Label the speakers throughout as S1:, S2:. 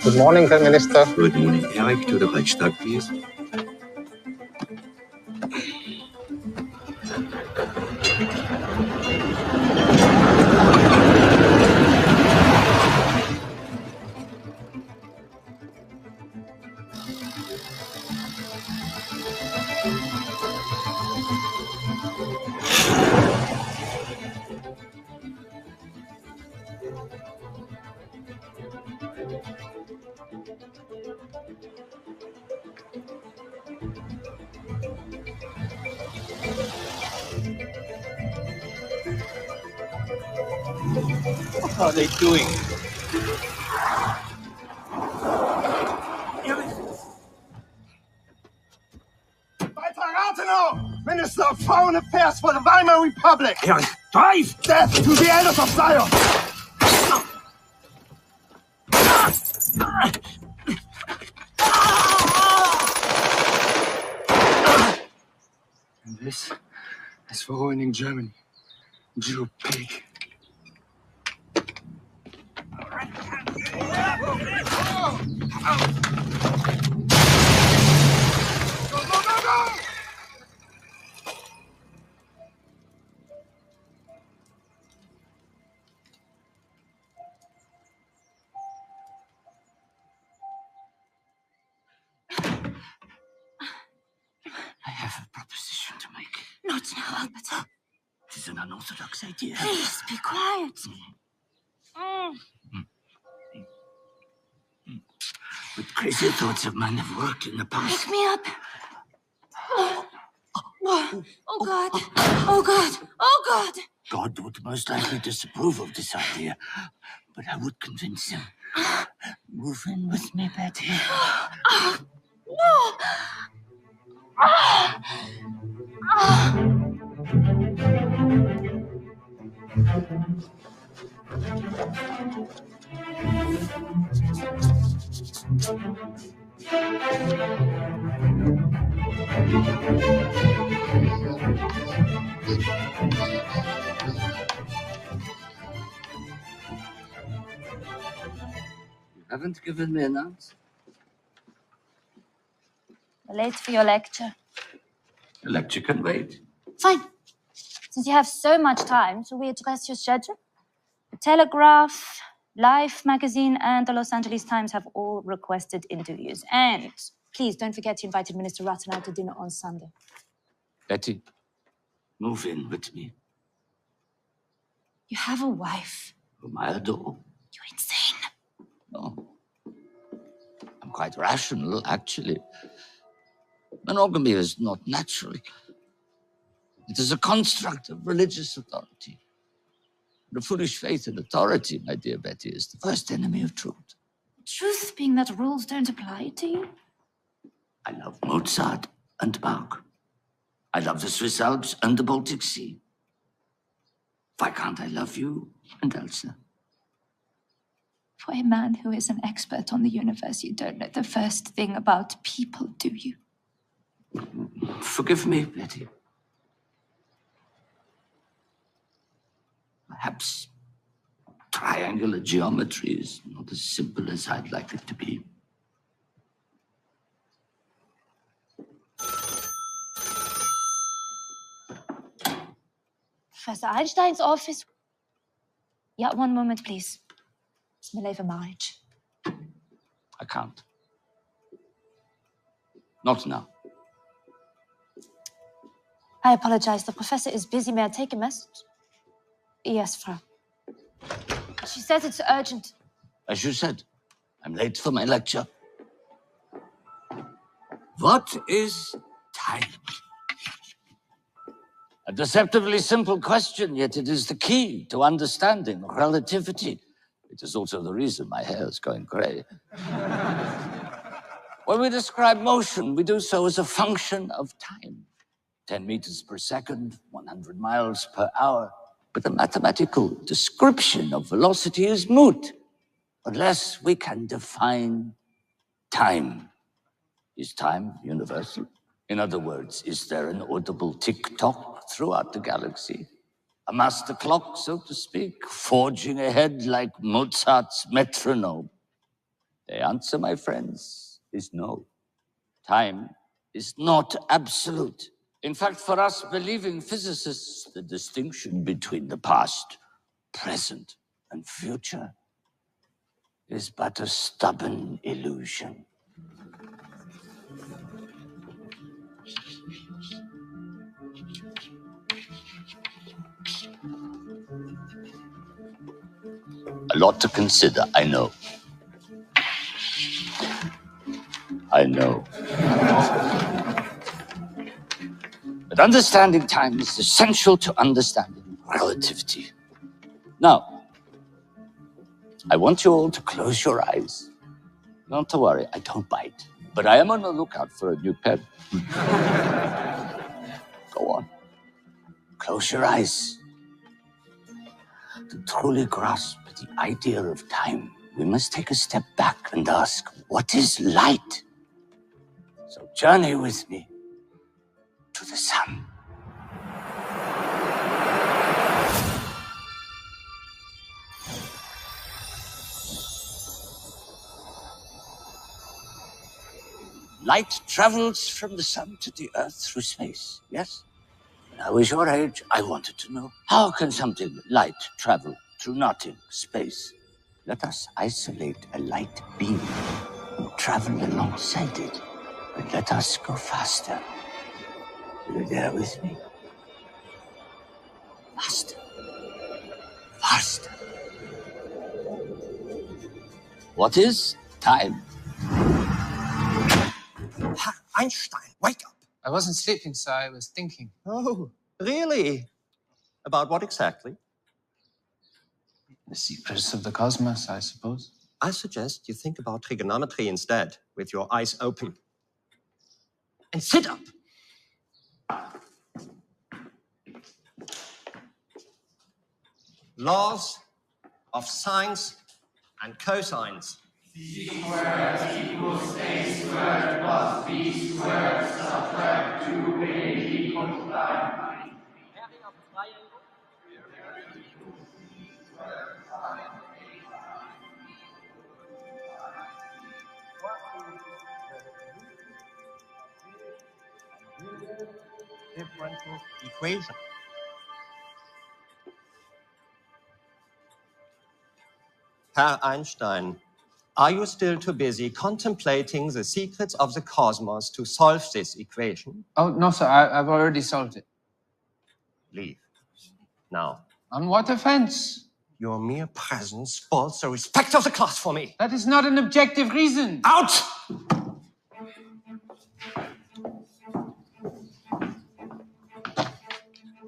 S1: Good morning, Prime Minister.
S2: Good morning, Eric. To the Reichstag, please. What are they doing?
S3: Minister of Foreign Affairs for the Weimar Republic!
S2: Eric, drive!
S3: Death to the elders of Zion! And this is for ruining Germany. Jew pig.
S2: I have a proposition to make.
S4: Not now, Albert.
S2: It is an unorthodox idea.
S4: Please, be quiet.
S2: But crazy thoughts of mine have worked in the past.
S4: Pick me up. Oh, God. Oh, God. Oh, God.
S2: God would most likely disapprove of this idea, but I would convince him. Move in with me, Betty.
S4: No.
S2: You haven't given me an answer.
S4: We're late for your lecture.
S2: The lecture can wait.
S4: Fine. Since you have so much time, shall we address your schedule? The Telegraph, Life magazine, and the Los Angeles Times have all requested interviews. And please don't forget you invited Minister Rutten out to dinner on Sunday.
S2: Betty, move in with me.
S4: You have a wife.
S2: Whom I adore.
S4: You're insane.
S2: No. I'm quite rational, actually. Monogamy is not natural. It is a construct of religious authority. The foolish faith in authority, my dear Betty, is the first enemy of truth.
S4: Truth being that rules don't apply to you?
S2: I love Mozart and Bach. I love the Swiss Alps and the Baltic Sea. Why can't I love you and Elsa?
S4: For a man who is an expert on the universe, you don't know the first thing about people, do you?
S2: Forgive me, Betty. Perhaps triangular geometry is not as simple as I'd like it to be.
S4: Professor Einstein's office. Yeah, one moment, please. Smileva marriage.
S2: I can't. Not now.
S4: I apologize. The professor is busy. May I take a message? Yes, Frau. She says it's urgent.
S2: As you said, I'm late for my lecture. What is time? A deceptively simple question, yet it is the key to understanding relativity. It is also the reason my hair is going grey. When we describe motion, we do so as a function of time. 10 meters per second, 100 miles per hour. But the mathematical description of velocity is moot unless we can define time. Is time universal? In other words, is there an audible tick-tock throughout the galaxy? A master clock, so to speak, forging ahead like Mozart's metronome? The answer, my friends, is no. Time is not absolute. In fact, for us believing physicists, the distinction between the past, present, and future is but a stubborn illusion. A lot to consider, I know. I know. But understanding time is essential to understanding relativity. Now, I want you all to close your eyes. Not to worry, I don't bite. But I am on the lookout for a new pen. Go on. Close your eyes. To truly grasp the idea of time, we must take a step back and ask, what is light? So journey with me to the sun. Light travels from the sun to the earth through space, yes? When I was your age, I wanted to know, how can something light travel through nothing, space? Let us isolate a light beam and travel alongside it. But let us go faster. Are you there with me? Faster. Faster. What is time?
S1: Einstein, wake up.
S3: I wasn't sleeping, sir. I was thinking.
S1: Oh, really? About what exactly?
S3: The secrets of the cosmos, I suppose.
S1: I suggest you think about trigonometry instead, with your eyes open. And sit up. Laws of sines and cosines.
S5: C squared equals a squared plus b squared subtract 2a equals 9.
S1: Differential equation. Herr Einstein, are you still too busy contemplating the secrets of the cosmos to solve this equation?
S3: Oh, no, sir. I've already solved it.
S1: Leave. Now.
S3: On what offense?
S1: Your mere presence spoils the respect of the class for me.
S3: That is not an objective reason.
S1: Out!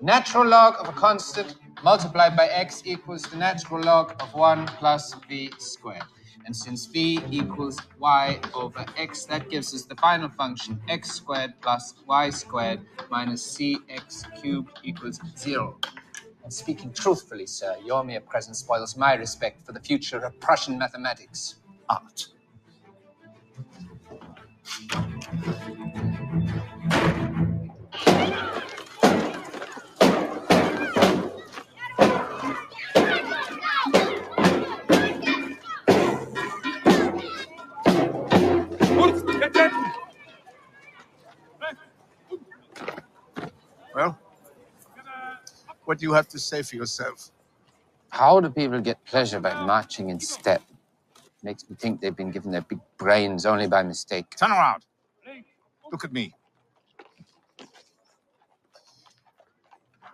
S3: Natural log of a constant multiplied by x equals the natural log of 1 plus v squared. And since v equals y over x, that gives us the final function x squared plus y squared minus cx cubed equals 0. And speaking truthfully, sir, your mere presence spoils my respect for the future of Prussian mathematics.
S1: Out.
S6: Well, what do you have to say for yourself?
S3: How do people get pleasure by marching in step? Makes me think they've been given their big brains only by mistake.
S6: Turn around. Look at me.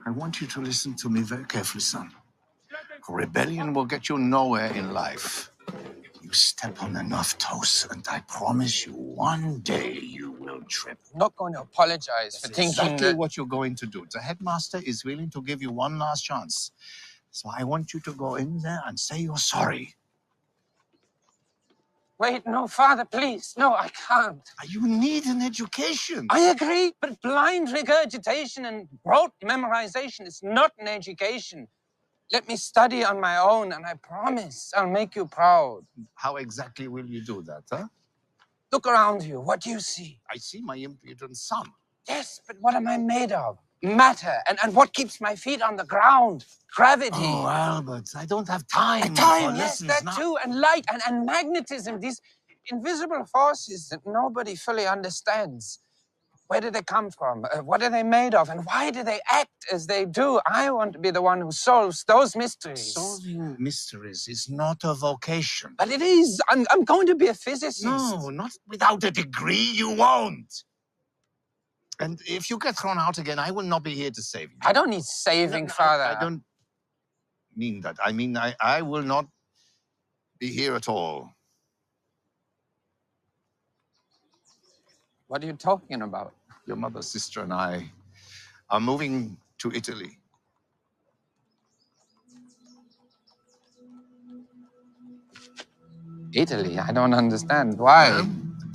S6: I want you to listen to me very carefully, son. Rebellion will get you nowhere in life. You step on enough toes, and I promise you, one day you will trip.
S3: I'm not going to apologize for thinking
S6: exactly
S3: that...
S6: what you're going to do. The headmaster is willing to give you one last chance. So I want you to go in there and say you're sorry.
S3: Wait, no, Father, please. No, I can't.
S6: You need an education.
S3: I agree, but blind regurgitation and rote memorization is not an education. Let me study on my own, and I promise I'll make you proud.
S6: How exactly will you do that, huh?
S3: Look around you. What do you see?
S6: I see my impudent son.
S3: Yes, but what am I made of? Matter. And what keeps my feet on the ground? Gravity.
S6: Oh, Albert, I don't have time.
S3: Time,
S6: for
S3: yes,
S6: lessons
S3: that
S6: now.
S3: too. And light and magnetism. These invisible forces that nobody fully understands. Where do they come from? What are they made of? And why do they act as they do? I want to be the one who solves those mysteries.
S6: Solving mysteries is not a vocation.
S3: But it is. I'm going to be a physicist.
S6: No, not without a degree, you won't. And if you get thrown out again, I will not be here to save you.
S3: I don't need saving, Father.
S6: I don't mean that. I mean, I will not be here at all.
S3: What are you talking about?
S6: Your mother, sister, and I are moving to Italy.
S3: Italy? I don't understand. Why?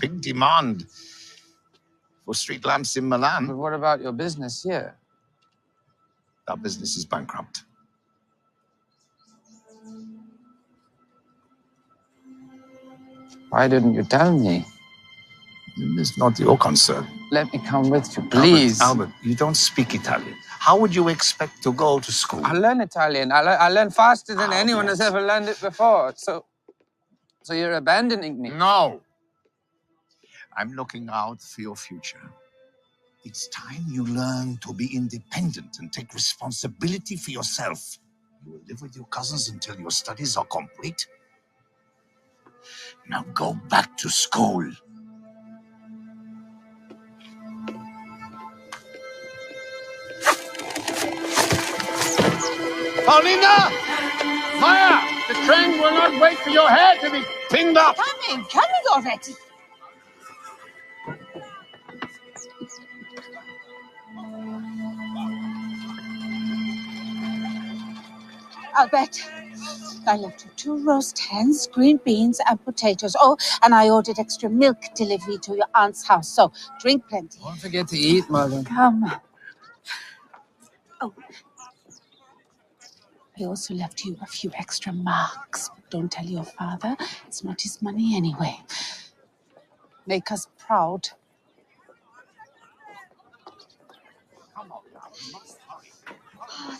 S6: Big demand for street lamps in
S3: But
S6: Milan.
S3: what about your business here?
S6: Our business is bankrupt.
S3: Why didn't you tell me?
S6: It's not your concern.
S3: Let me come with you, please.
S6: Albert, you don't speak Italian. How would you expect to go to school?
S3: I'll learn Italian. I'll learn faster than anyone has ever learned it before. So you're abandoning me?
S6: No. I'm looking out for your future. It's time you learn to be independent and take responsibility for yourself. You will live with your cousins until your studies are complete. Now go back to school. Paulina! Maya! The train will not wait for your hair to be pinged up!
S7: Coming already. Albert, I left you 2 roast hens, green beans, and potatoes. Oh, and I ordered extra milk delivery to your aunt's house. So drink plenty.
S3: Don't forget to eat, Mother.
S7: Come. Oh. I also left you a few extra marks. But don't tell your father. It's not his money anyway. Make us proud.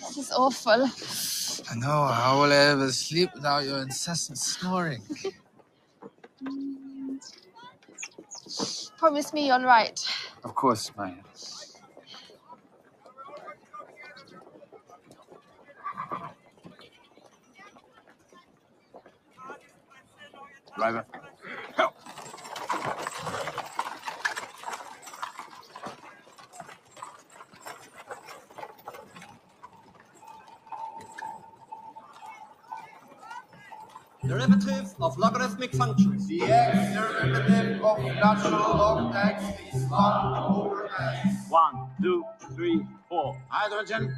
S8: This is awful.
S3: I know. How will I ever sleep without your incessant snoring?
S8: Promise me you're right.
S3: Of course, Maya.
S2: Driver.
S1: Derivative of logarithmic functions.
S5: The x derivative of natural log x is 1 over x.
S2: 1, 2, 3, 4.
S6: Hydrogen,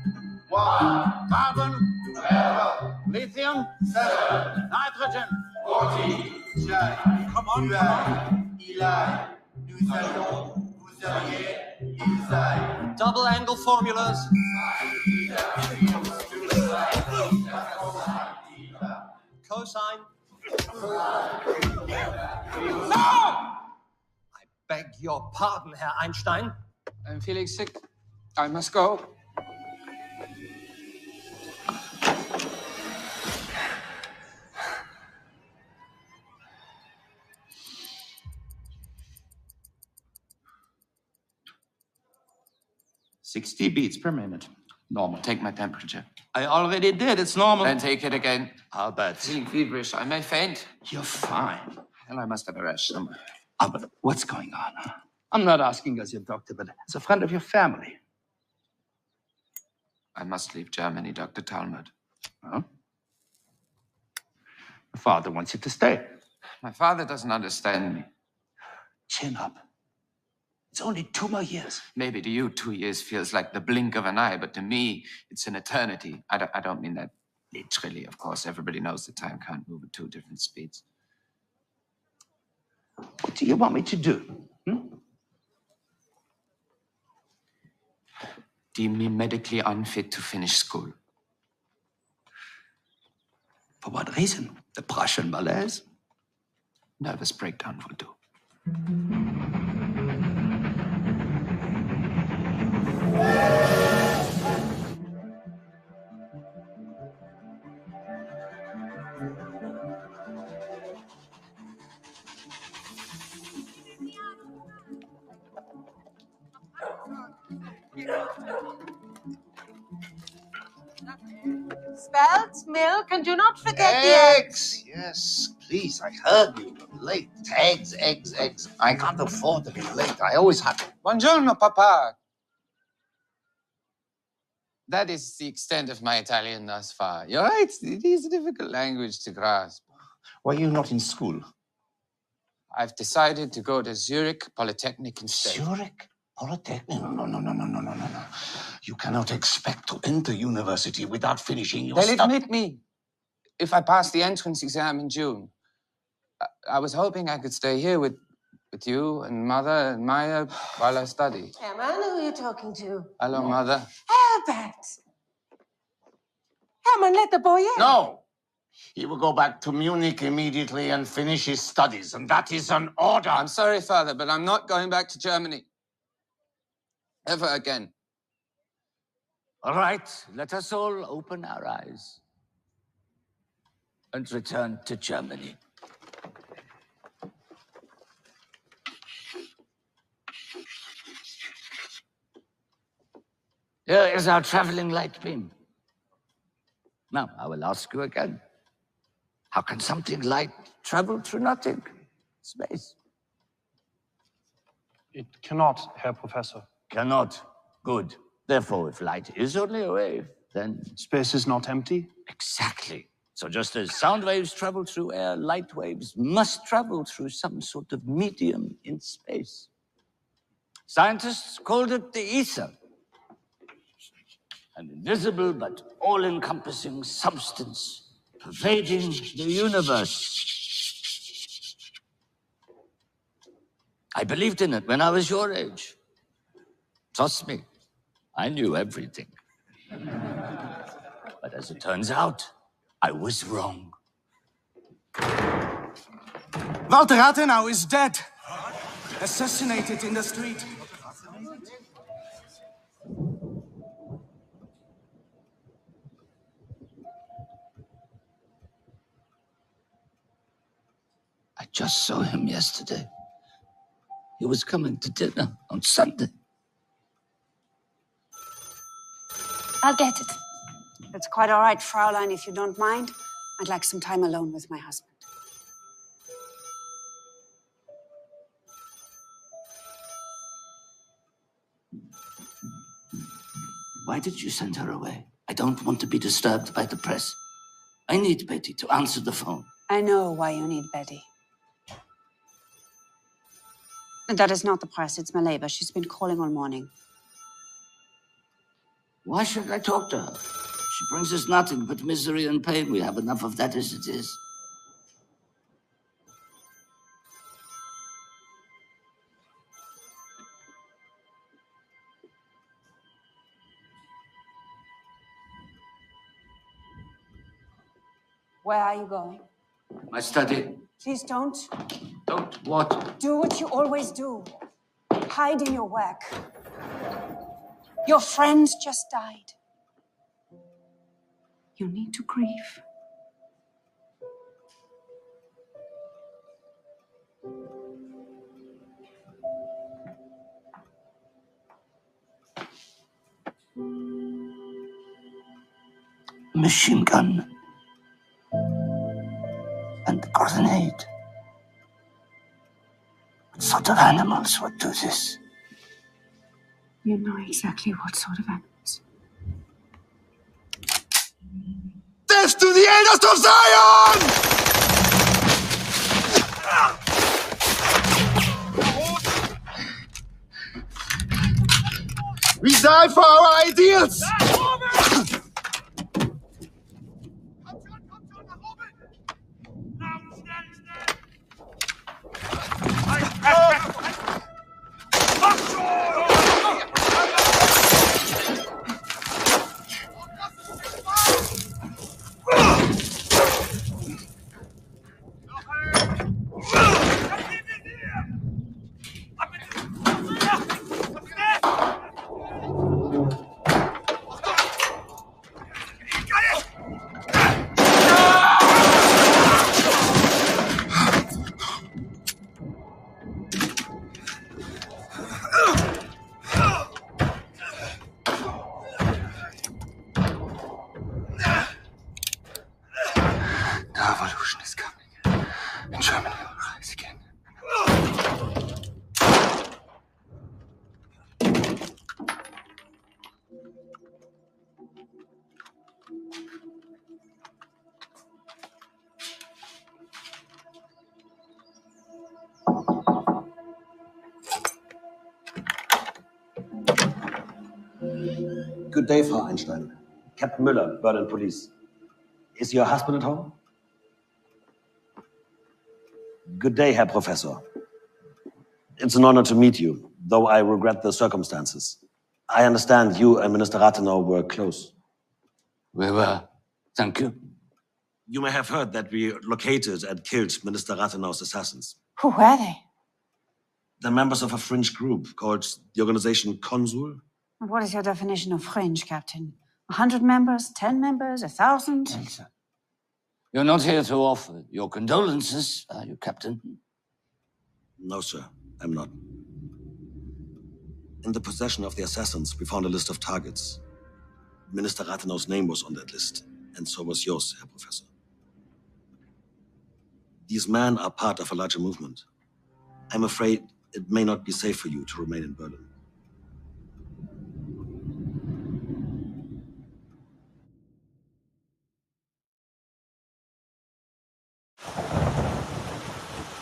S5: 1,
S6: carbon,
S5: 12,
S6: lithium,
S5: 7,
S6: nitrogen.
S5: 40. Jai,
S6: Come on,
S5: tu ailles, il aille, nous allions, vous alliez, ils aillent.
S1: Double angle formulas. Cosine. No! I beg your pardon, Herr Einstein.
S3: I'm feeling sick. I must go.
S2: "60 beats per minute. Normal. Take my temperature." I already did. It's normal.
S3: Then take it again.
S2: Albert,
S3: Feeling feverish. I may faint.
S2: you're fine.
S3: And I must have a rest somewhere.
S2: Albert, what's going on? I'm not asking as your doctor, but as a friend of your family.
S3: I must leave Germany, Dr. Talmud.
S2: Huh? Your father wants you to stay.
S3: My father doesn't understand me.
S2: Chin up. It's only 2 more years.
S3: Maybe to you, 2 years feels like the blink of an eye, but to me, it's an eternity. I don't mean that literally, of course. Everybody knows that time can't move at 2 different speeds.
S2: What do you want me to do?
S3: Deem me medically unfit to finish school.
S2: For what reason? The Prussian malaise?
S3: Nervous breakdown will do.
S7: Spelt milk, and do not forget the
S6: Eggs! Yes, please, I heard you were late. Eggs, eggs, eggs. I can't afford to be late. I always have.
S3: Buongiorno, Papa. That is the extent of my Italian thus far. You're right, it is a difficult language to grasp.
S6: Why are you not in school?
S3: I've decided to go to Zurich Polytechnic instead.
S6: Zurich Polytechnic? No. You cannot expect to enter university without finishing your
S3: They'll
S6: studies.
S3: admit me if I pass the entrance exam in June. I was hoping I could stay here with you and Mother and Maya while I study.
S7: Herman, who are you talking to?
S3: Hello, Mother.
S7: Herbert! Herman, let the boy in.
S6: No! He will go back to Munich immediately and finish his studies, and that is an order.
S3: I'm sorry, Father, but I'm not going back to Germany. Ever again.
S2: All right, let us all open our eyes and return to Germany. Here is our traveling light beam. Now, I will ask you again. How can something light travel through nothing? Space.
S9: It cannot, Herr Professor.
S2: Cannot. Good. Therefore, if light is only a wave, then...
S9: Space is not empty?
S2: Exactly. So just as sound waves travel through air, light waves must travel through some sort of medium in space. Scientists called it the ether. An invisible but all-encompassing substance pervading the universe. I believed in it when I was your age. Trust me, I knew everything. But as it turns out, I was wrong.
S10: Walter Rathenau is dead. Assassinated in the street.
S2: I just saw him yesterday. He was coming to dinner on Sunday.
S4: I'll get it.
S11: That's quite all right, Fraulein, if you don't mind. I'd like some time alone with my husband.
S2: Why did you send her away? I don't want to be disturbed by the press. I need Betty to answer the phone.
S11: I know why you need Betty. And that is not the press, it's my labor. She's been calling all morning.
S2: Why should I talk to her? She brings us nothing but misery and pain. We have enough of that as it is.
S11: Where are you going?
S2: My study.
S11: Please don't.
S2: Don't what?
S11: Do what you always do. Hide in your work. Your friend just died. You need to grieve.
S2: Machine gun. And grenade. What sort of animals would do this?
S11: You know exactly what sort of animals.
S6: Death to the eldest of Zion! We die for our ideals!
S10: revolution is coming, and Germany will rise again.
S12: Good day, Frau Einstein. Captain Müller, Berlin Police. Is your husband at home? Good day, Herr Professor. It's an honor to meet you, though I regret the circumstances. I understand you and Minister Rathenau were close.
S2: We were. Thank you.
S12: You may have heard that we located and killed Minister Rathenau's assassins.
S11: Who were they?
S12: They're members of a fringe group called the organization Consul.
S11: And what is your definition of fringe, Captain? 100 members, 10 members, 1,000?
S2: Elsa, you're not here to offer your condolences, are you, Captain?
S12: No, sir, I'm not. In the possession of the assassins, we found a list of targets. Minister Rathenau's name was on that list, and so was yours, Herr Professor. These men are part of a larger movement. I'm afraid it may not be safe for you to remain in Berlin.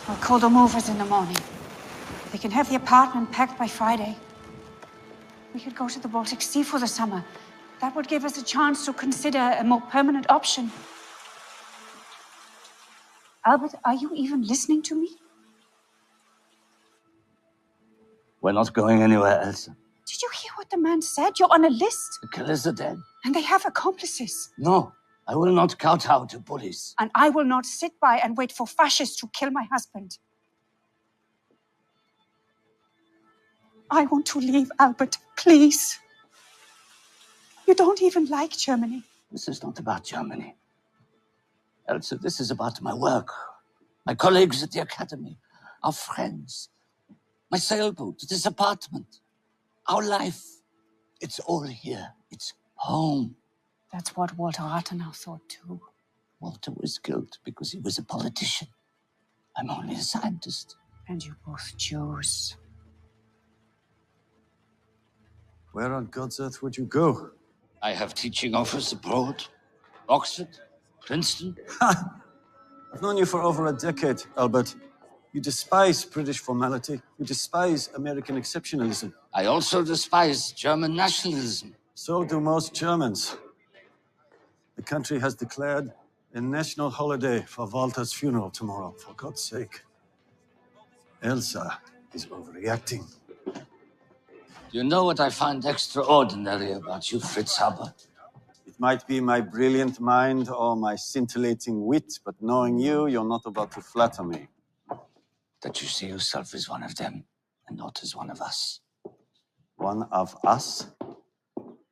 S11: I'll call the movers in the morning. They can have the apartment packed by Friday. We could go to the Baltic Sea for the summer. That would give us a chance to consider a more permanent option. Albert, are you even listening to me?
S2: We're not going anywhere, Elsa.
S11: Did you hear what the man said? You're on a list.
S2: The killers are dead.
S11: And they have accomplices.
S2: No, I will not kowtow to bullies.
S11: And I will not sit by and wait for fascists to kill my husband. I want to leave, Albert, please. You don't even like Germany.
S2: This is not about Germany. Elsa, this is about my work, my colleagues at the academy, our friends, my sailboat, this apartment, our life. It's all here. It's home.
S11: That's what Walter Rathenau thought too.
S2: Walter was killed because he was a politician. I'm only a scientist.
S11: And you both Jews.
S10: Where on God's earth would you go?
S2: I have teaching offers abroad. Oxford, Princeton.
S10: I've known you for over a decade, Albert. You despise British formality. You despise American exceptionalism.
S2: I also despise German nationalism.
S10: So do most Germans. The country has declared a national holiday for Walter's funeral tomorrow, for God's sake. Elsa is overreacting.
S2: Do you know what I find extraordinary about you, Fritz Haber?
S10: It might be my brilliant mind or my scintillating wit, but knowing you, you're not about to flatter me.
S2: That you see yourself as one of them and not as one of us.
S10: One of us?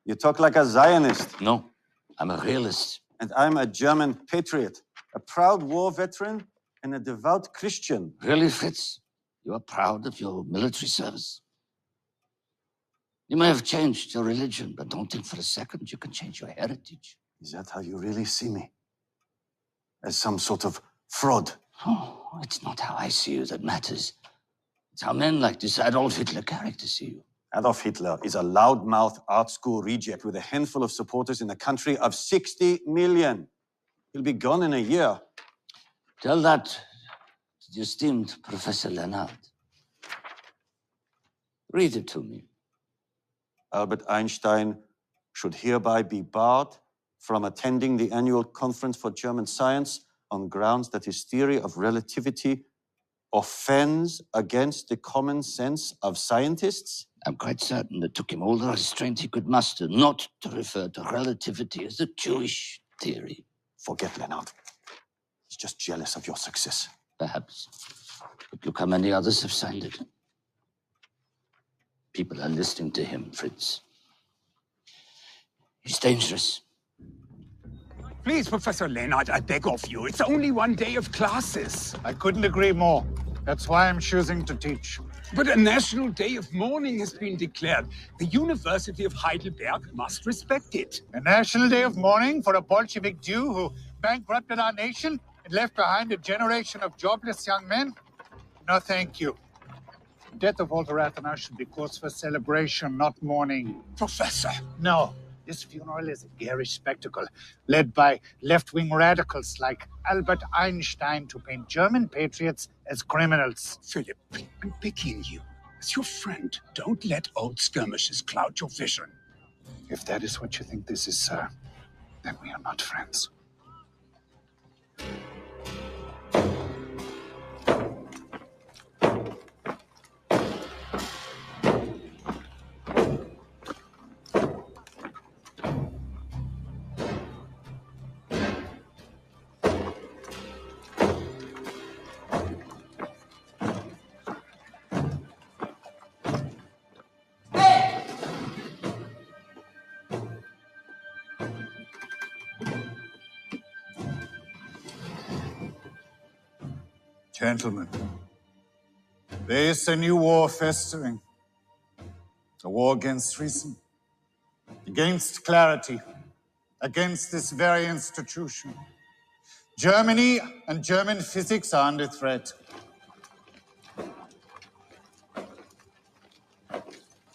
S10: You talk like a Zionist.
S2: No, I'm a realist.
S10: And I'm a German patriot, a proud war veteran and a devout Christian.
S2: Really, Fritz? You are proud of your military service? You may have changed your religion, but don't think for a second you can change your heritage.
S10: Is that how you really see me? As some sort of fraud?
S2: Oh, it's not how I see you that matters. It's how men like this Adolf Hitler character see you.
S10: Adolf Hitler is a loudmouth art school reject with a handful of supporters in a country of 60 million. He'll be gone in a year.
S2: Tell that to the esteemed Professor Leonard. Read it to me.
S10: Albert Einstein should hereby be barred from attending the annual Conference for German Science on grounds that his theory of relativity offends against the common sense of scientists?
S2: I'm quite certain it took him all the restraint he could muster not to refer to relativity as a Jewish theory.
S10: Forget Leonard. He's just jealous of your success.
S2: Perhaps. But look how many others have signed it. People are listening to him, Fritz. He's dangerous.
S6: Please, Professor Leonard, I beg of you. It's only one day of classes. I couldn't agree more. That's why I'm choosing to teach.
S13: But a national day of mourning has been declared. The University of Heidelberg must respect it.
S6: A national day of mourning for a Bolshevik Jew who bankrupted our nation? and left behind a generation of jobless young men? No, thank you. The death of Walter Rathenau should be cause for celebration, not mourning.
S13: Professor!
S6: No, this funeral is a garish spectacle, led by left-wing radicals like Albert Einstein to paint German patriots as criminals.
S13: Philip, I'm begging you. As your friend, don't let old skirmishes cloud your vision.
S6: If that is what you think this is, sir, then we are not friends. Gentlemen, there is a new war festering. A war against reason, against clarity, against this very institution. Germany and German physics are under threat.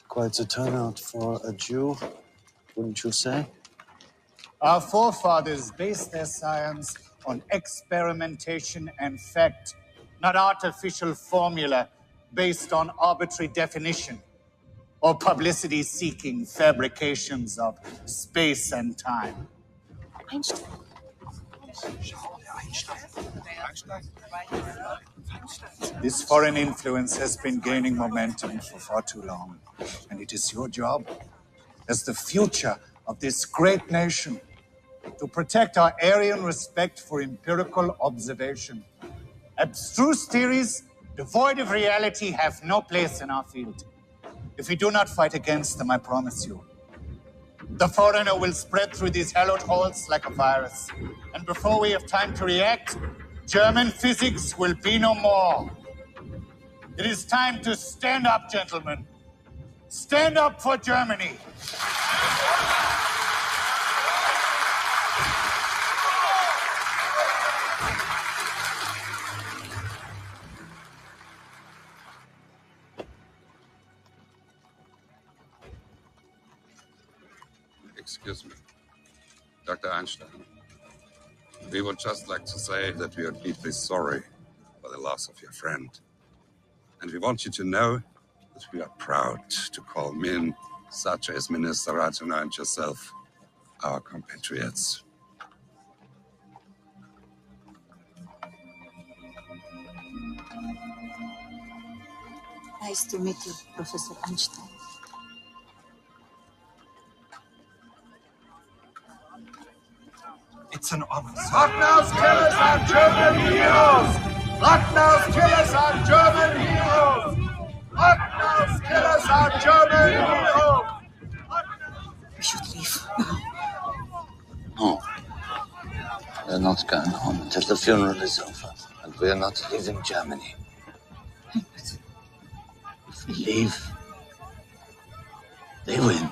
S10: Quite a turnout for a Jew, wouldn't you say?
S6: Our forefathers based their science on experimentation and fact, not artificial formula based on arbitrary definition or publicity-seeking fabrications of space and time.
S7: Einstein.
S6: This foreign influence has been gaining momentum for far too long, and it is your job, as the future of this great nation, to protect our Aryan respect for empirical observation. Abstruse theories, devoid of reality, have no place in our field. If we do not fight against them, I promise you, the foreigner will spread through these hallowed halls like a virus. And before we have time to react, German physics will be no more. It is time to stand up, gentlemen. Stand up for Germany.
S14: Excuse me. Dr. Einstein, we would just like to say that we are deeply sorry for the loss of your friend. And we want you to know that we are proud to call men such as Minister Rathenau and yourself our compatriots.
S7: Nice to meet you, Professor Einstein.
S15: It's an honor.
S16: Rathenau's killers are German heroes! Rathenau's killers are German heroes! Rathenau's killers are German heroes!
S7: We should leave now.
S2: No. We're not going home until the funeral is over. And we're not leaving Germany. If we leave, they win.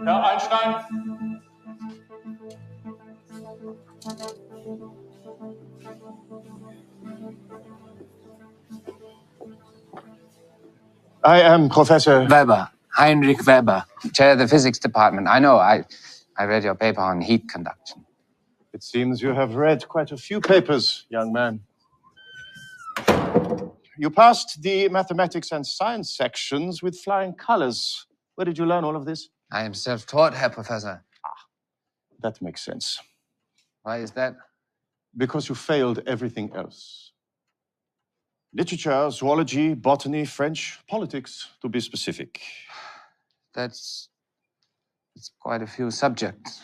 S17: Herr Einstein?
S18: I am Professor
S3: Weber, Heinrich Weber, chair of the physics department. I know, I read your paper on heat conduction.
S18: It seems you have read quite a few papers, young man. You passed the mathematics and science sections with flying colors. Where did you learn all of this?
S3: I am self-taught, Herr Professor.
S18: That makes sense.
S3: Why is that?
S18: Because you failed everything else. Literature, zoology, botany, French, politics, to be specific.
S3: It's quite a few subjects.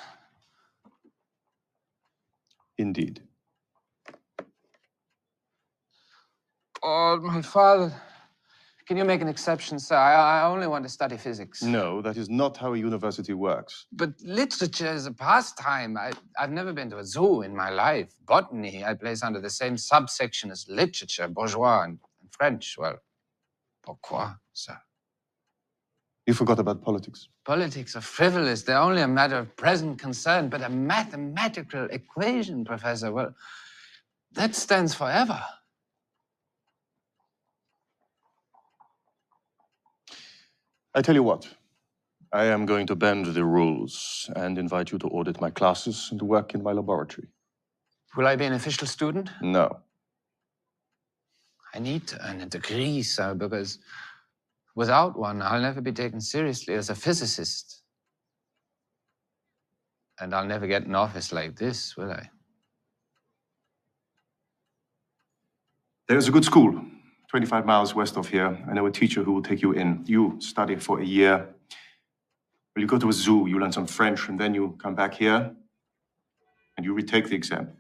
S18: Indeed.
S3: Oh, my father. Can you make an exception, sir? I only want to study physics.
S18: No, that is not how a university works.
S3: But literature is a pastime. I've never been to a zoo in my life. Botany, I place under the same subsection as literature, bourgeois, and French. Well, pourquoi, sir?
S18: You forgot about politics.
S3: Politics are frivolous. They're only a matter of present concern. But a mathematical equation, Professor, well, that stands forever.
S18: I tell you what, I am going to bend the rules and invite you to audit my classes and to work in my laboratory.
S3: Will I be an official student?
S18: No.
S3: I need to earn a degree, sir, because without one, I'll never be taken seriously as a physicist. And I'll never get an office like this, will I?
S18: There's a good school, 25 miles west of here. I know a teacher who will take you in. You study for a year. Well, you go to a zoo, you learn some French, and then you come back here and you retake the exam.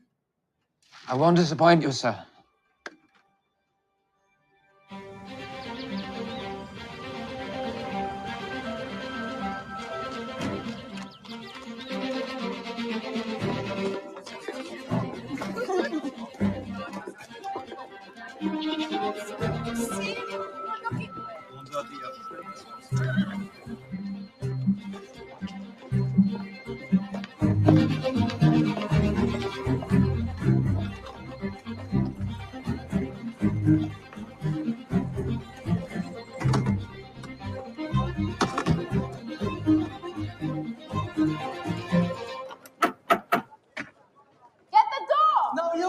S3: I won't disappoint you, sir.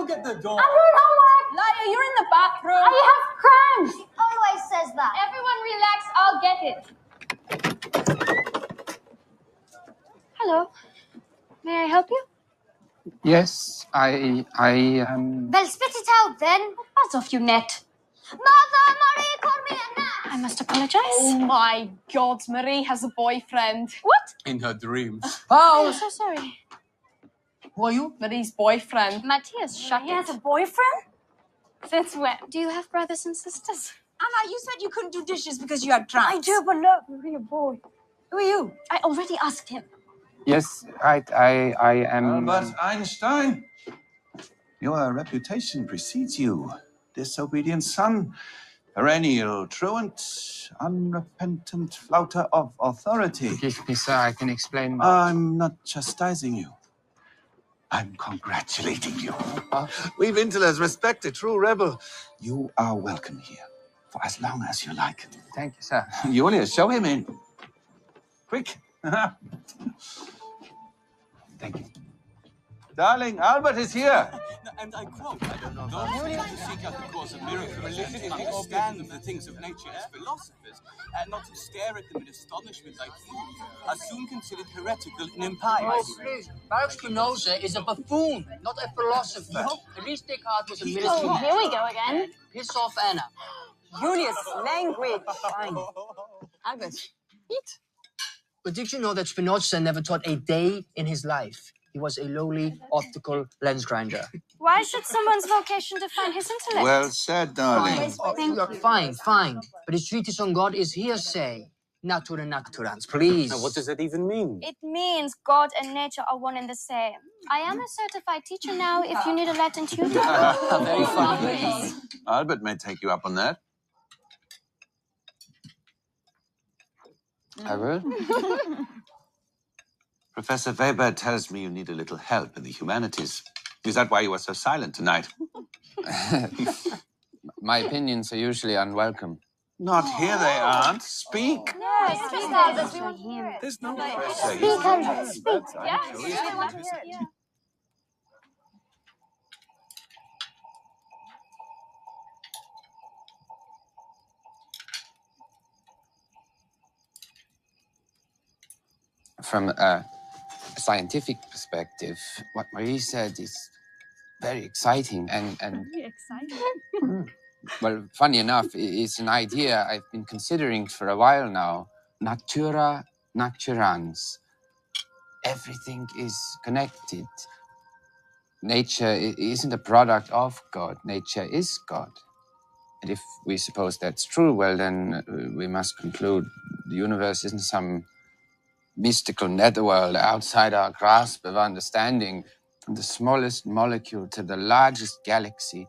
S15: Get the door.
S8: I'm doing homework. Liar, you're in the bathroom. I have cramps. He always says that. Everyone relax. I'll get it. Hello. May I help you?
S3: Yes, I
S8: Well, spit it out then. Buzz off, you net. Mother, Marie called me a net.
S4: I must apologize.
S8: Oh my God, Marie has a boyfriend. What?
S15: In her dreams.
S8: Oh, I'm so sorry.
S15: Who are you?
S8: Marie's boyfriend. Matthias, shut
S4: He has a boyfriend?
S8: Since when?
S4: Do you have brothers and sisters?
S11: Anna, you said you couldn't do dishes because you had cramps.
S4: I do, but look, Marie, a boy.
S11: Who are you?
S4: I already asked him.
S3: Yes, I am.
S14: Albert Einstein, your reputation precedes you. Disobedient son, perennial truant, unrepentant flouter of authority.
S3: Forgive me, sir, I can explain.
S14: I'm not chastising you. I'm congratulating you. We've Intelers respect a true rebel. You are welcome here for as long as you like.
S3: Thank you, sir.
S14: Julia, show him in. Quick.
S3: Thank you.
S14: Darling, Albert is here.
S15: And I quote, those who seek out the cause of miracles religion and understand the things of nature as philosophers, and not to stare at them in astonishment like fools, are soon considered heretical and impious.
S17: Oh, please. Baruch Spinoza is a buffoon, not a philosopher. At least Descartes was a military man.
S8: Here we go again.
S17: Piss off, Anna.
S19: Julius, language.
S17: Fine.
S19: Albert, eat.
S17: But did you know that Spinoza never taught a day in his life? He was a lowly optical lens grinder.
S4: Why should someone's vocation define his intellect?
S14: Well said, darling.
S17: Fine. But his treatise on God is hearsay. Natura nocturans, please.
S15: Now, what does that even mean?
S4: It means God and nature are one and the same. I am a certified teacher now, if you need a Latin tutor.
S17: Very funny.
S14: Albert may take you up on that.
S3: I will.
S14: Professor Weber tells me you need a little help in the humanities. Is that why you were so silent tonight?
S3: My opinions are usually unwelcome.
S14: Not here they aren't. Speak.
S8: No, speak, Albert. We want to hear it.
S14: There's no pressure.
S8: Speak, Albert. Speak.
S14: Yeah,
S8: we want to hear it.
S3: from a scientific perspective, what Marie said is very exciting and
S11: Very exciting.
S3: well, funny enough, it's an idea I've been considering for a while now. Natura naturans. Everything is connected. Nature isn't a product of God. Nature is God. And if we suppose that's true, well, then we must conclude the universe isn't some mystical netherworld outside our grasp of understanding. From the smallest molecule to the largest galaxy,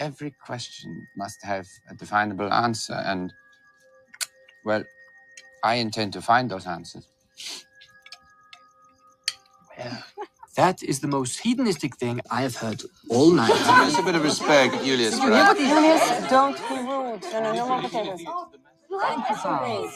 S3: every question must have a definable answer. And, well, I intend to find those answers.
S17: That is the most hedonistic thing I have heard all night.
S3: Just a bit of respect, Julius. Right?
S19: Julius, don't be rude. No more potatoes. Thank you, Paul.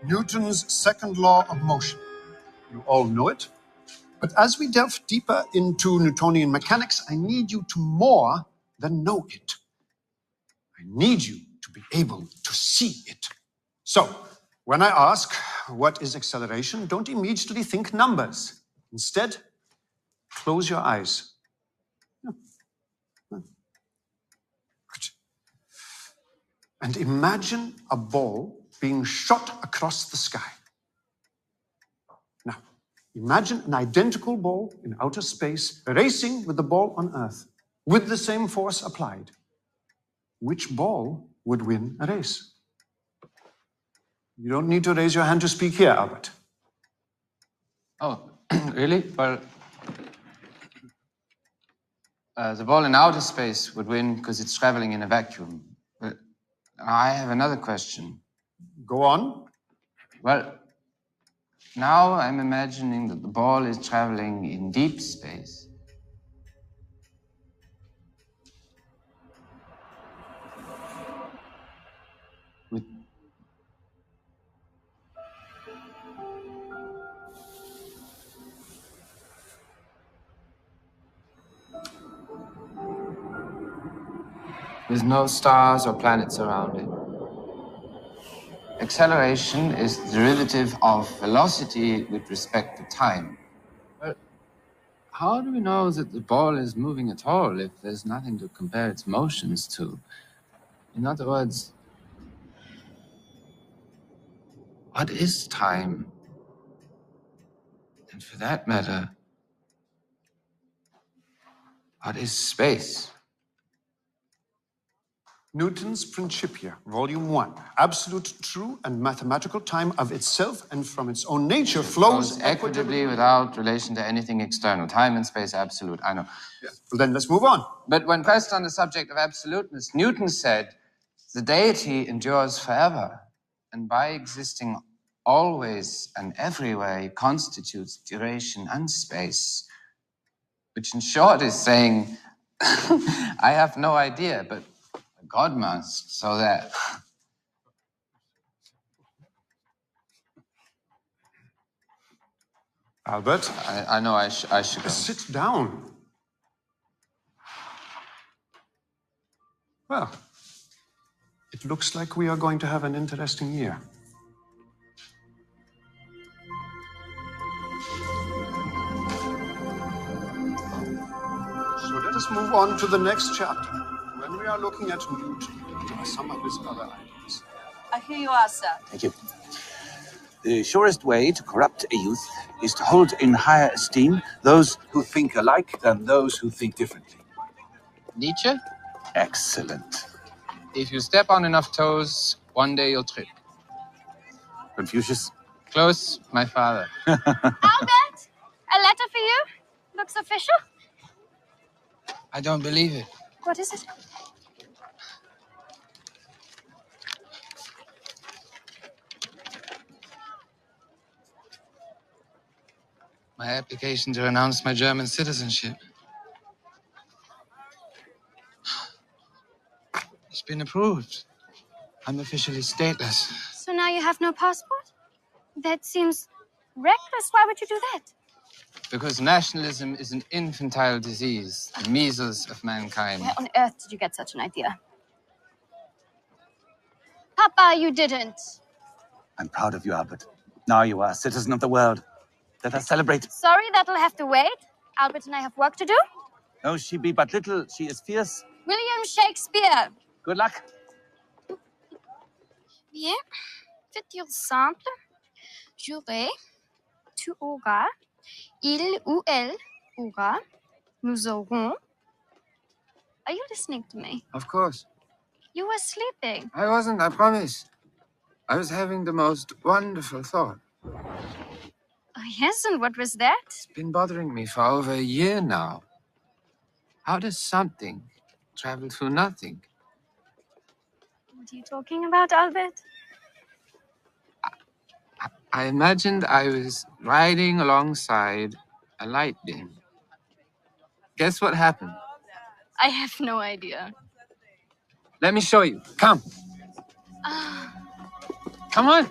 S20: Newton's second law of motion. You all know it. But as we delve deeper into Newtonian mechanics, I need you to more than know it. I need you to be able to see it. So, when I ask, what is acceleration, don't immediately think numbers. Instead, close your eyes. And imagine a ball being shot across the sky. Now, imagine an identical ball in outer space racing with the ball on Earth, with the same force applied. Which ball would win a race? You don't need to raise your hand to speak here, Albert.
S3: Oh, really? Well, the ball in outer space would win because it's traveling in a vacuum. But I have another question.
S20: Go on.
S3: Well, now I'm imagining that the ball is traveling in deep space. With no stars or planets around it. Acceleration is the derivative of velocity with respect to time. Well, how do we know that the ball is moving at all if there's nothing to compare its motions to? In other words, what is time? And for that matter, what is space?
S20: Newton's Principia, Volume 1. Absolute true and mathematical time of itself and from its own nature flows
S3: equitably without relation to anything external. Time and space absolute, I know.
S20: Yeah. Well, then let's move on.
S3: But when pressed on the subject of absoluteness, Newton said, the deity endures forever, and by existing always and everywhere, he constitutes duration and space. Which in short is saying, I have no idea, but God must, so that...
S20: Albert?
S3: I know I should go.
S20: Sit down. Well, it looks like we are going to have an interesting year. So let us move on to the next chapter, when we are looking at Newton and some of his other ideas.
S19: I hear you are, sir.
S21: Thank you. The surest way to corrupt a youth is to hold in higher esteem those who think alike than those who think differently.
S3: Nietzsche?
S21: Excellent.
S3: If you step on enough toes, one day you'll trip.
S21: Confucius?
S3: Close, my father.
S8: Albert, a letter for you. Looks official.
S3: I don't believe it.
S8: What is it?
S3: My application to renounce my German citizenship. It's been approved. I'm officially stateless.
S8: So now you have no passport? That seems reckless. Why would you do that?
S3: Because nationalism is an infantile disease, the measles of mankind.
S8: Where on earth did you get such an idea? Papa, you didn't.
S21: I'm proud of you, Albert. Now you are a citizen of the world. Let us celebrate.
S8: Sorry, that'll have to wait. Albert and I have work to do.
S21: No, she be but little. She is fierce.
S8: William Shakespeare.
S21: Good luck.
S8: Bien. C'est dire simple. J'aurai. Tu auras. Il ou elle aura. Nous aurons. Are you listening to me?
S3: Of course.
S8: You were sleeping.
S3: I wasn't, I promise. I was having the most wonderful thought.
S8: Oh, yes, and what was that?
S3: It's been bothering me for over a year now. How does something travel through nothing?
S8: What are you talking about, Albert?
S3: I imagined I was riding alongside a light beam. Guess what happened?
S8: I have no idea.
S3: Let me show you. Come. Come on.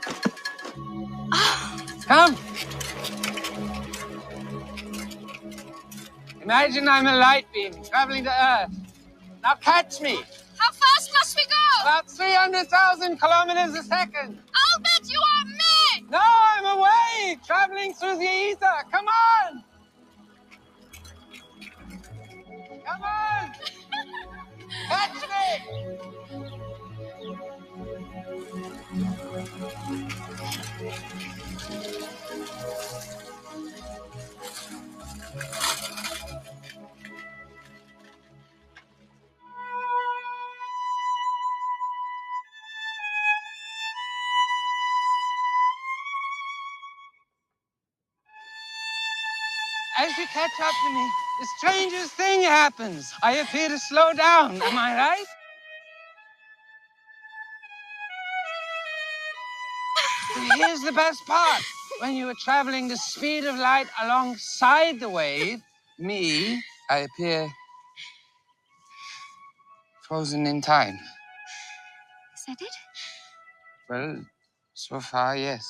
S3: Come. Imagine I'm a light beam traveling to Earth. Now catch me.
S8: How fast must we go?
S3: About 300,000 kilometers a second.
S8: Albert, you are mad!
S3: No, I'm away, traveling through the ether. Come on. Come on. Catch me. As you catch up to me, the strangest thing happens. I appear to slow down. Am I right? Here's the best part. When you are traveling the speed of light alongside the wave, I appear frozen in time.
S8: Is that it?
S3: Well, so far, yes.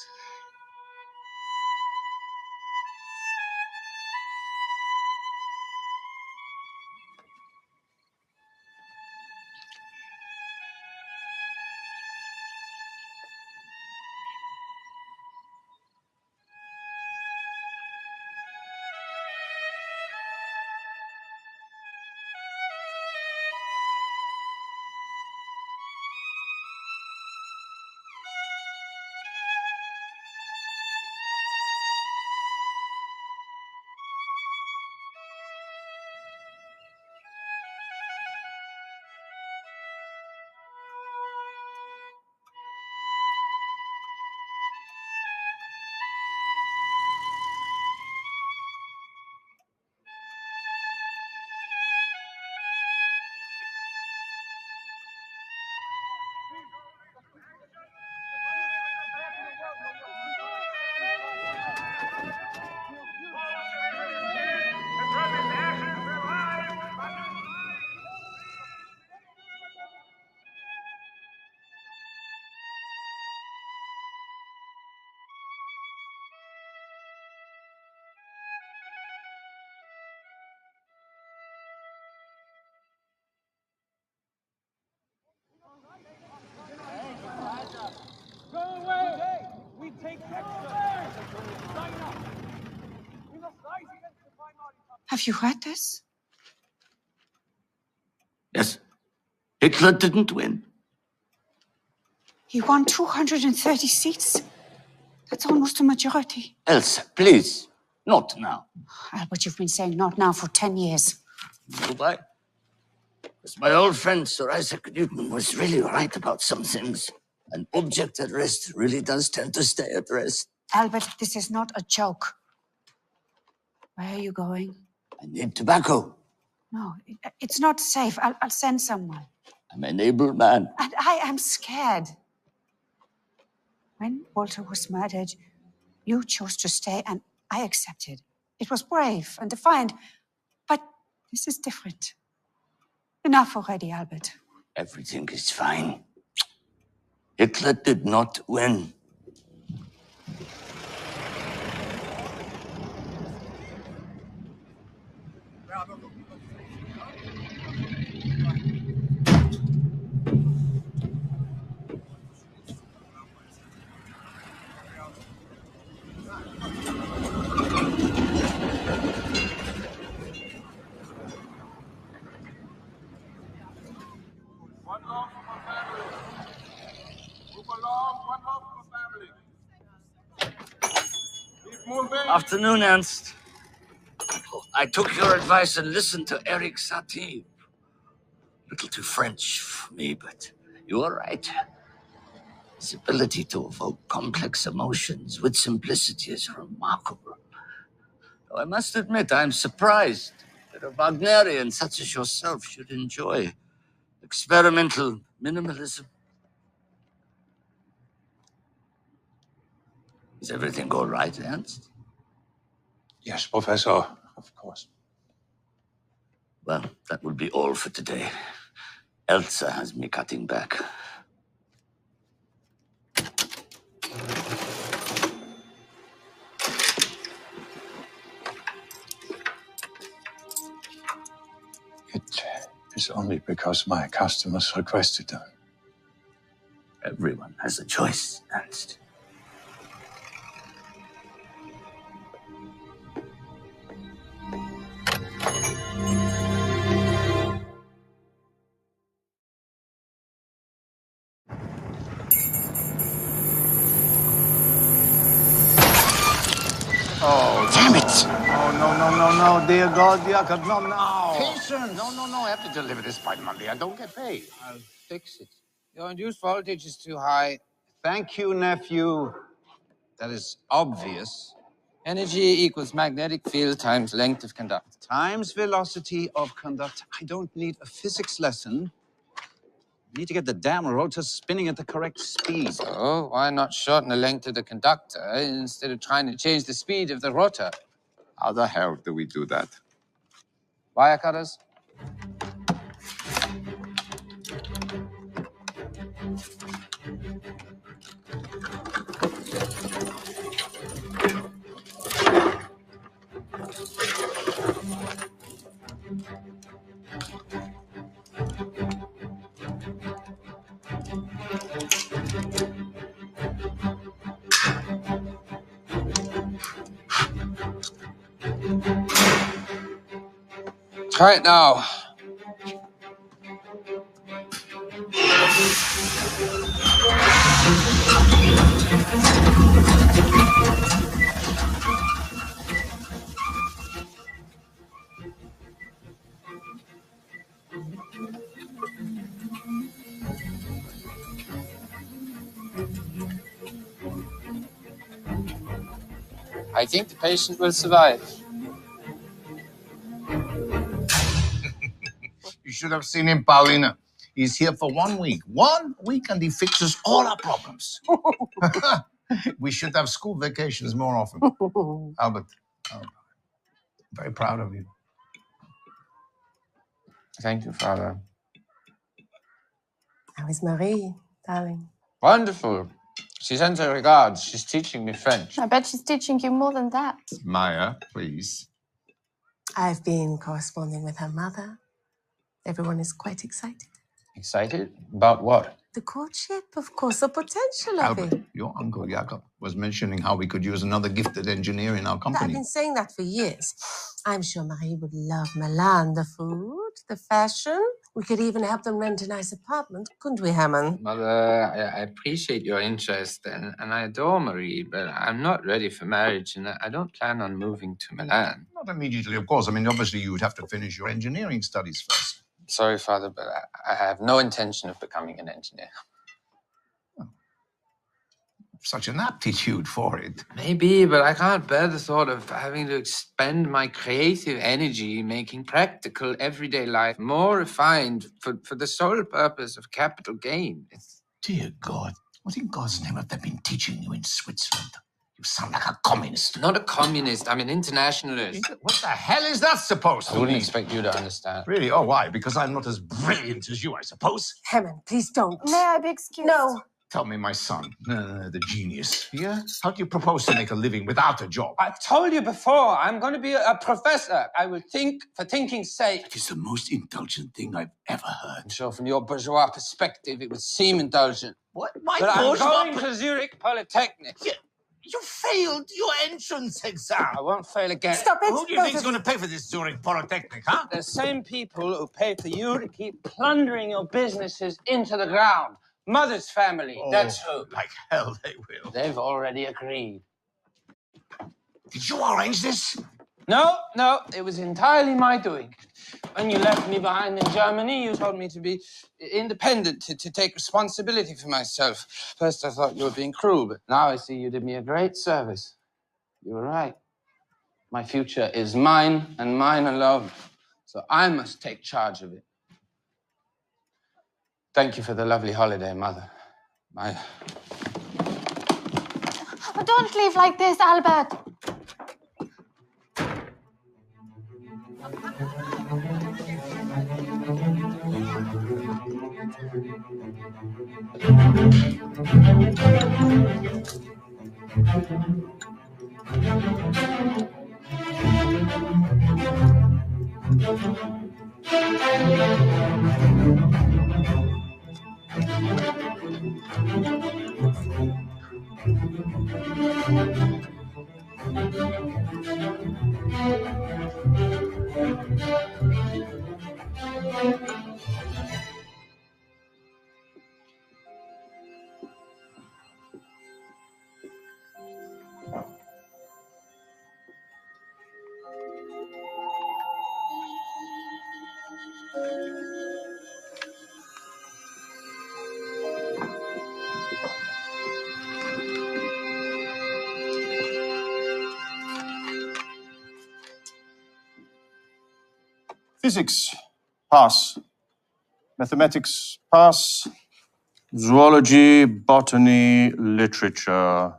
S16: Go away! We take
S11: Have you read this?
S2: Yes. Hitler didn't win.
S11: He won 230 seats. That's almost a majority.
S2: Elsa, please. Not now.
S11: Albert, you've been saying not now for 10 years.
S2: Goodbye. Because my old friend Sir Isaac Newton was really right about some things. An object at rest really does tend to stay at rest.
S11: Albert, this is not a joke. Where are you going?
S2: I need tobacco.
S11: No, it's not safe. I'll send someone.
S2: I'm an able man.
S11: And I am scared. When Walter was murdered, you chose to stay and I accepted. It was brave and defiant, but this is different. Enough already, Albert.
S2: Everything is fine. Hitler did not win. Afternoon, Ernst. I took your advice and listened to Eric Satie. Little too French for me, but you are right. His ability to evoke complex emotions with simplicity is remarkable. Though I must admit, I'm surprised that a Wagnerian such as yourself should enjoy experimental minimalism. Is everything all right, Ernst?
S21: Yes, Professor, of course.
S2: Well, that will be all for today. Elsa has me cutting back.
S21: It is only because my customers requested them.
S2: Everyone has a choice, Ernst.
S6: Oh,
S21: damn it!
S6: Oh, no, dear God, Jakob, not now.
S21: Patience! No, I have to deliver this by Monday. I don't get paid.
S3: I'll fix it. Your induced voltage is too high.
S20: Thank you, nephew.
S3: That is obvious. Energy equals magnetic field times length of conductor.
S20: Times velocity of conductor. I don't need a physics lesson. I need to get the damn rotor spinning at the correct speed.
S3: So why not shorten the length of the conductor instead of trying to change the speed of the rotor?
S14: How the hell do we do that?
S3: Wire cutters? Try it now. I think the patient will survive.
S6: You should have seen him, Paulina. He's here for 1 week. 1 week, and he fixes all our problems. We should have school vacations more often. Albert, I'm very proud of you.
S3: Thank you, Father.
S5: How is Marie, darling?
S3: Wonderful. She sends her regards. She's teaching me French.
S8: I bet she's teaching you more than that.
S6: Maya, please.
S5: I've been corresponding with her mother. Everyone is quite excited.
S3: Excited? About what?
S5: The courtship, of course, the potential of
S6: Albert,
S5: it.
S6: your uncle Jakob was mentioning how we could use another gifted engineer in our
S5: I've
S6: company.
S5: been saying that for years. I'm sure Marie would love Milan, the food, the fashion. We could even help them rent a nice apartment, couldn't we, Hammond?
S3: Mother, I appreciate your interest and I adore Marie, but I'm not ready for marriage and I don't plan on moving to Milan.
S6: Not immediately, of course. I mean, obviously, you would have to finish your engineering studies first.
S3: Sorry, Father, but I have no intention of becoming an engineer.
S6: Such an aptitude for it.
S3: Maybe, but I can't bear the thought of having to expend my creative energy making practical everyday life more refined for the sole purpose of capital gain.
S6: Dear God, what in God's name have they been teaching you in Switzerland? You sound like a communist.
S3: Not a communist. I'm an internationalist.
S6: What the hell is that supposed to
S3: I wouldn't
S6: mean?
S3: expect you to understand.
S6: Really? Oh, why? Because I'm not as brilliant as you, I suppose.
S5: Hammond, please don't.
S4: May I be excused?
S5: No.
S6: Tell me, my son, the genius. Yeah? How do you propose to make a living without a job?
S3: I've told you before, I'm going to be a professor. I will think for thinking's sake.
S6: It is the most indulgent thing I've ever heard.
S3: I'm sure from your bourgeois perspective, it would seem indulgent.
S6: What? My
S3: But I'm
S6: bourgeois...
S3: going to Zurich Polytechnic.
S6: You failed your entrance exam.
S3: I won't fail again.
S5: Stop it.
S6: Who do you think is going to pay for this Zurich Polytechnic, huh?
S3: The same people who pay for you to keep plundering your businesses into the ground. Mother's family, that's who.
S6: Like hell they will.
S3: They've already agreed.
S6: Did you arrange this?
S3: No, it was entirely my doing. When you left me behind in Germany, you told me to be independent, to take responsibility for myself. First, I thought you were being cruel, but now I see you did me a great service. You were right. My future is mine and mine alone, so I must take charge of it. Thank you for the lovely holiday, Mother.
S4: Oh, don't leave like this, Albert.
S18: Physics, pass. Mathematics, pass. Zoology, botany, literature,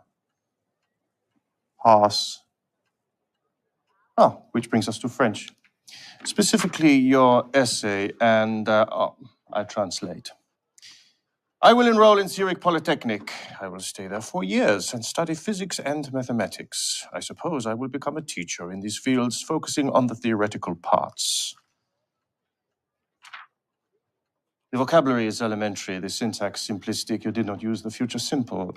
S18: pass. Oh, which brings us to French. Specifically, your essay, and I translate. I will enroll in Zurich Polytechnic. I will stay there 4 years and study physics and mathematics. I suppose I will become a teacher in these fields, focusing on the theoretical parts. The vocabulary is elementary, the syntax simplistic. You did not use the future simple.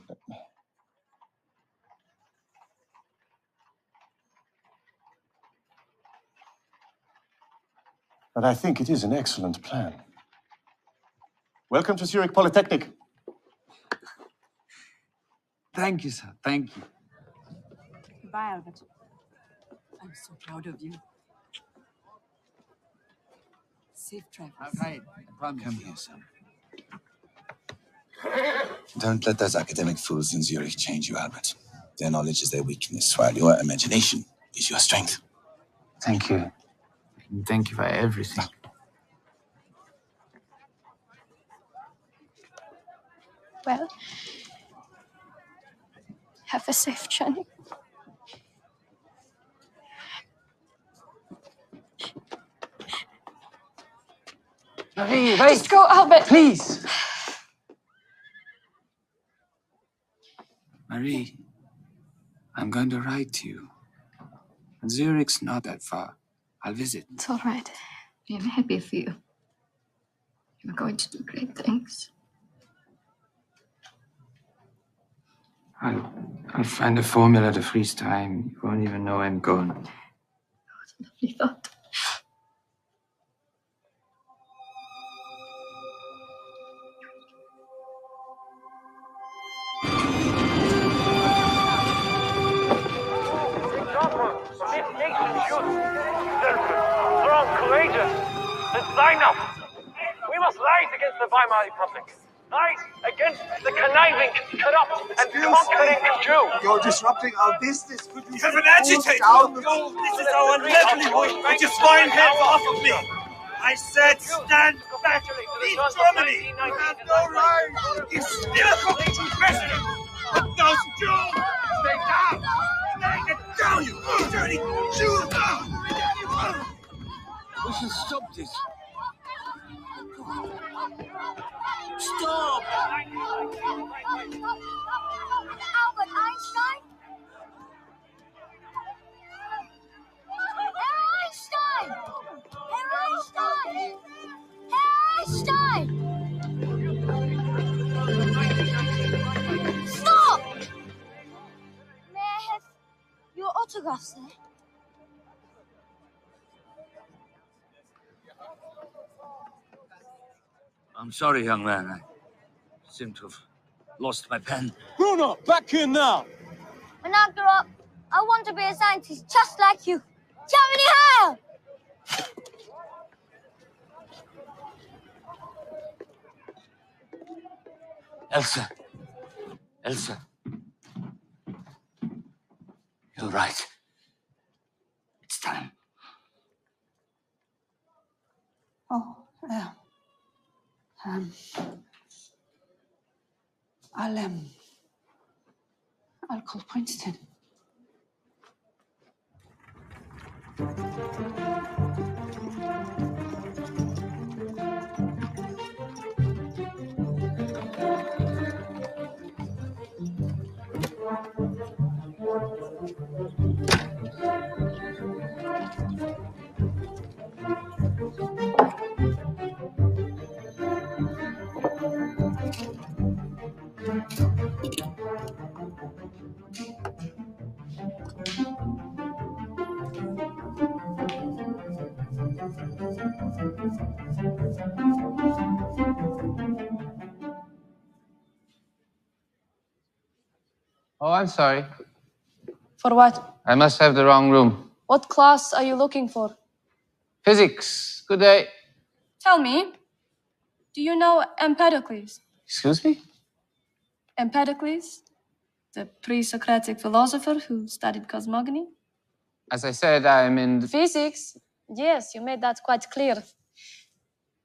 S18: But I think it is an excellent plan. Welcome to Zurich Polytechnic.
S3: Thank you, sir. Thank you.
S11: Goodbye, Albert. I'm so proud of you. Safe travels.
S3: Okay,
S21: Come here, son. Don't let those academic fools in Zurich change you, Albert. Their knowledge is their weakness, while your imagination is your strength.
S3: Thank you. Thank you for everything.
S8: Well, have a safe journey.
S3: Marie, wait!
S8: Just go, Albert!
S3: Please! Marie, I'm going to write to you. And Zurich's not that far. I'll visit.
S8: It's all right. I'm happy for you. You're going to do great things.
S3: I'll find a formula to freeze time. You won't even know I'm gone.
S8: What a lovely thought.
S1: Strong, courageous, and sign up. We must rise against the Weimar Republic. Rise against the conniving, corrupt, and conquering Jew.
S16: You're disrupting our business. Could you
S1: have an agitator.
S16: This is our livelihood. Put your fine hands off of me. I said stand back. Leave Germany. You have no right. It's difficult to president. Those Jews, stay down.
S2: should stop this. Stop!
S8: Albert Einstein? Herr Einstein! Herr Einstein! Herr Einstein! Stop! May I have your autograph, sir?
S2: I'm sorry, young man. I seem to have lost my pen.
S1: Bruno, back here now!
S8: When I grow up, I want to be a scientist just like you. Germany Heil!
S2: Elsa. Elsa. You're right. It's time.
S11: Oh, I'll call Princeton.
S3: Oh, I'm sorry.
S9: For what?
S3: I must have the wrong room.
S9: What class are you looking for?
S3: Physics. Good day.
S9: Tell me, do you know Empedocles?
S3: Excuse me?
S9: Empedocles, the pre-Socratic philosopher who studied cosmogony?
S3: As I said, I'm in
S9: Physics? Yes, you made that quite clear.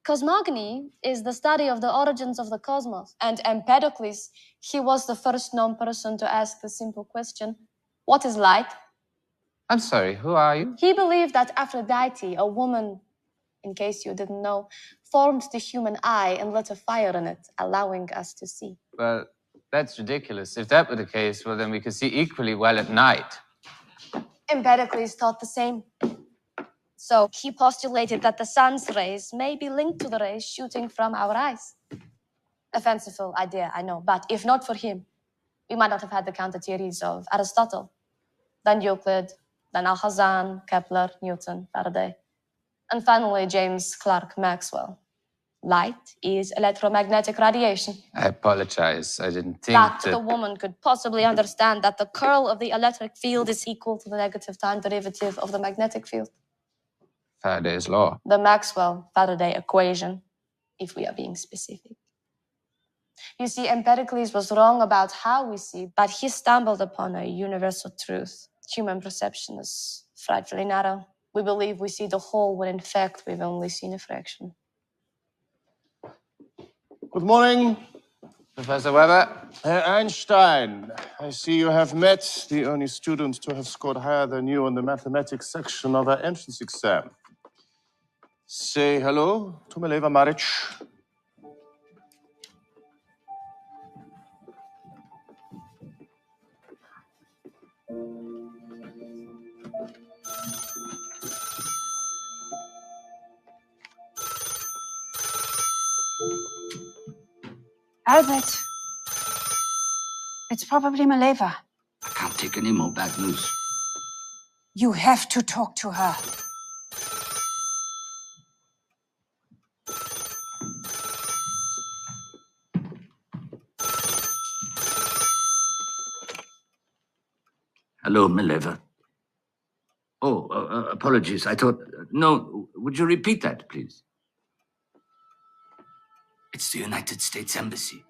S9: Cosmogony is the study of the origins of the cosmos. And Empedocles, he was the first known person to ask the simple question, what is light?
S3: I'm sorry, who are you?
S9: He believed that Aphrodite, a woman, in case you didn't know, formed the human eye and lit a fire in it, allowing us to see.
S3: Well, that's ridiculous. If that were the case, well, then we could see equally well at night.
S9: Empedocles thought the same. So he postulated that the sun's rays may be linked to the rays shooting from our eyes. A fanciful idea, I know, but if not for him, we might not have had the counter theories of Aristotle, then Euclid, then Alhazen, Kepler, Newton, Faraday, and finally James Clerk Maxwell. Light is electromagnetic radiation.
S3: I apologize. I didn't think
S9: That the woman could possibly understand that the curl of the electric field is equal to the negative time derivative of the magnetic field.
S3: Faraday's law.
S9: The Maxwell-Faraday equation, if we are being specific. You see, Empedocles was wrong about how we see, but he stumbled upon a universal truth. Human perception is frightfully narrow. We believe we see the whole when in fact we've only seen a fraction.
S18: Good morning,
S3: Professor Weber.
S18: Herr Einstein. I see you have met the only student to have scored higher than you in the mathematics section of our entrance exam. Say hello to Mileva Maric.
S11: Albert, it's probably Mileva.
S2: I can't take any more bad news.
S11: You have to talk to her.
S2: Hello, Mileva. Oh, apologies. I thought... no, would you repeat that, please? It's the United States Embassy.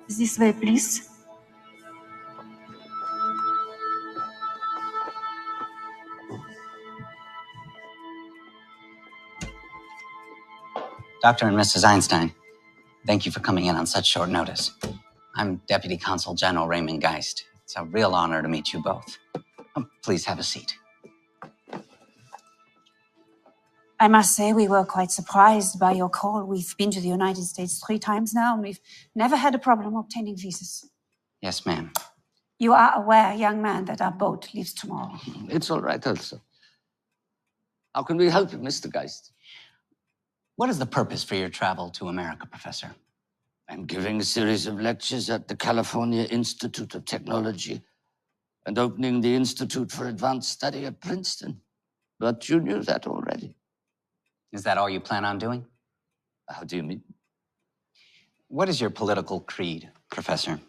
S11: This way, please.
S12: Dr. and Mrs. Einstein, thank you for coming in on such short notice. I'm Deputy Consul General Raymond Geist. It's a real honor to meet you both. Please have a seat.
S11: I must say we were quite surprised by your call. We've been to the United States 3 times now, and we've never had a problem obtaining visas.
S12: Yes, ma'am.
S11: You are aware, young man, that our boat leaves tomorrow.
S2: It's all right, Elsa. How can we help you, Mr. Geist?
S12: What is the purpose for your travel to America, Professor?
S2: I'm giving a series of lectures at the California Institute of Technology and opening the Institute for Advanced Study at Princeton. But you knew that already.
S12: Is that all you plan on doing?
S2: How do you mean?
S12: What is your political creed, Professor?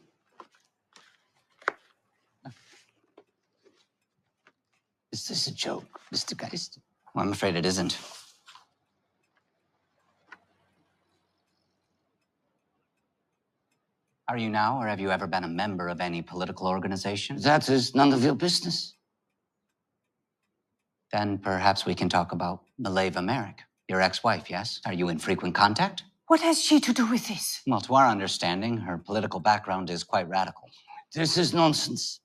S2: Is this a joke, Mr. Geist?
S12: Well, I'm afraid it isn't. Are you now, or have you ever been a member of any political organization?
S2: That is none of your business.
S12: Then perhaps we can talk about Mileva Merrick, your ex-wife, yes? Are you in frequent contact?
S11: What has she to do with this?
S12: Well, to our understanding, her political background is quite radical.
S2: This is nonsense.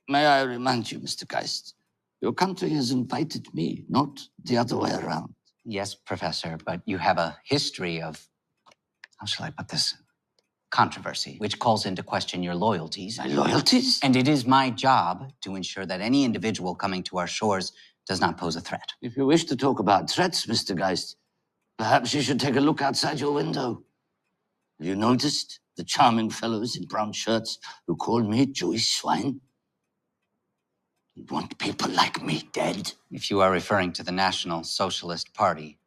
S2: May I remind you, Mr. Geist, your country has invited me, not the other way around.
S12: Yes, Professor, but you have a history of, how shall I put this, controversy, which calls into question your loyalties.
S2: My loyalties?
S12: And it is my job to ensure that any individual coming to our shores does not pose a threat.
S2: If you wish to talk about threats, Mr. Geist, perhaps you should take a look outside your window. Have you noticed the charming fellows in brown shirts who call me Jewish swine? You want people like me dead?
S12: If you are referring to the National Socialist Party,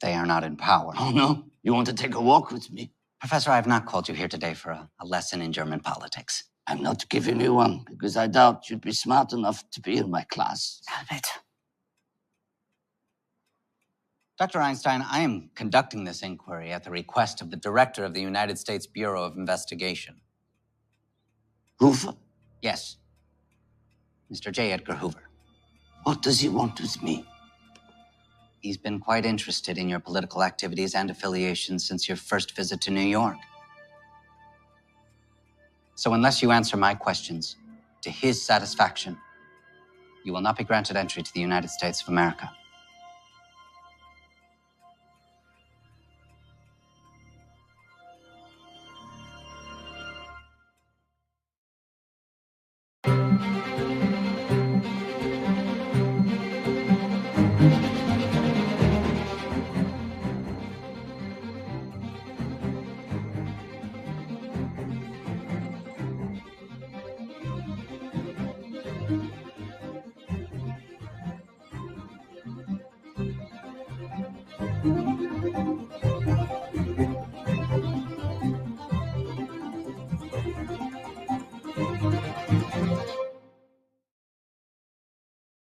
S12: they are not in power.
S2: Oh, no? You want to take a walk with me?
S12: Professor, I have not called you here today for a lesson in German politics.
S2: I'm not giving you one, because I doubt you'd be smart enough to be in my class.
S11: Albert.
S12: Dr. Einstein, I am conducting this inquiry at the request of the director of the United States Bureau of Investigation.
S2: Hoover?
S12: Yes. Mr. J. Edgar Hoover.
S2: What does he want with me?
S12: He's been quite interested in your political activities and affiliations since your first visit to New York. So unless you answer my questions to his satisfaction, you will not be granted entry to the United States of America.
S11: Mm-hmm.